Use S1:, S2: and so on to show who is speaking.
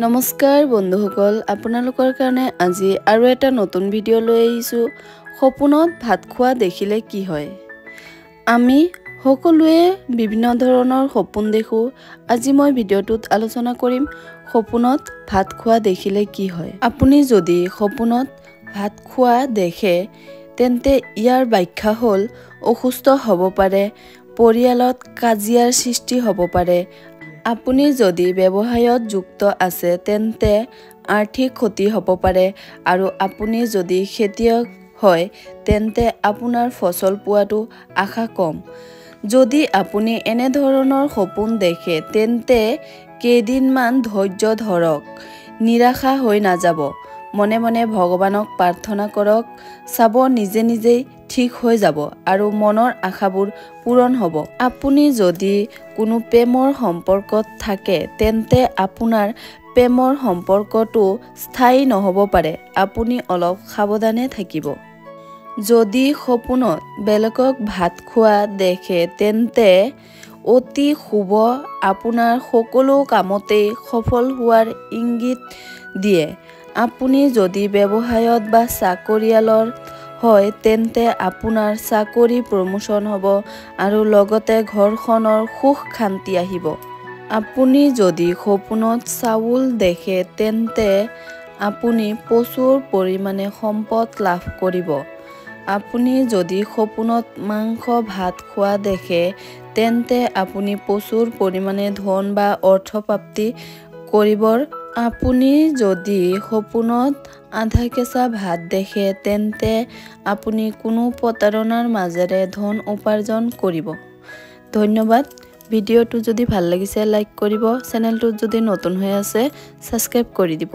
S1: নমস্কাৰ বন্ধুসকল, আপোনালোকৰ কাৰণে আজি আৰু এটা নতুন ভিডিঅ' লৈ আহিছো। সপোনত ভাত খোৱা দেখিলে কি হয়? আমি সকলোৱে বিভিন্ন ধৰণৰ সপোন দেখো। আজি মই ভিডিঅ'টোত আলোচনা কৰিম সপোনত ভাত খোৱা দেখিলে কি হয়। আপুনি যদি সপোনত ভাত খোৱা দেখে তেন্তে ইয়াৰ ব্যাখ্যা হ'ল অসুস্থ হ'ব পাৰে, পৰিয়ালত কাজিয়াৰ সৃষ্টি হ'ব পাৰে। আপুনি যদি ব্যৱসায়ত যুক্ত আছে তেন্তে আৰ্থিক ক্ষতি হ'ব পাৰে আৰু আপুনি যদি খেতিয়ক হয় তেন্তে আপোনাৰ ফচল পোৱাটো আশা কম। যদি আপুনি এনে ধৰণৰ সপোন দেখে তেন্তে কেইদিনমান ধৈৰ্য ধৰক, নিৰাশা হৈ নাযাব। মনে মনে ভগৱানক প্ৰাৰ্থনা কৰক, চাব নিজে নিজেই ঠিক হৈ যাব আৰু মনৰ আশাবোৰ পূৰণ হ'ব। আপুনি যদি কোনো প্ৰেমৰ সম্পৰ্কত থাকে তেন্তে আপোনাৰ প্ৰেমৰ সম্পৰ্কটো স্থায়ী নহ'ব পাৰে। আপুনি অলপ সাৱধানে থাকিব। যদি সপোনত বেলেগক ভাত খোৱা দেখে তেন্তে অতি শুভ, আপোনাৰ সকলো কামতেই সফল হোৱাৰ ইংগিত দিয়ে। আপুনি যদি ব্যৱসায়ত বা চাকৰিয়ালৰ হয় তেন্তে আপোনাৰ চাকৰি প্ৰমোচন হ'ব আৰু লগতে ঘৰখনৰ সুখ শান্তি আহিব। আপুনি যদি সপোনত চাউল দেখে তেন্তে আপুনি প্ৰচুৰ পৰিমাণে সম্পদ লাভ কৰিব। আপুনি যদি সপোনত মাংস ভাত খোৱা দেখে তেন্তে আপুনি প্ৰচুৰ পৰিমাণে ধন বা অৰ্থ প্ৰাপ্তি কৰিব। আপুনি যদি সপোনত আধা কেঁচা ভাত দেখে তেন্তে আপুনি কোনো প্ৰতাৰণাৰ মাজেৰে ধন উপাৰ্জন কৰিব। ধন্যবাদ। ভিডিঅ'টো যদি ভাল লাগিছে লাইক কৰিব, চেনেলটোত যদি নতুন হৈ আছে ছাবস্ক্ৰাইব কৰি দিব।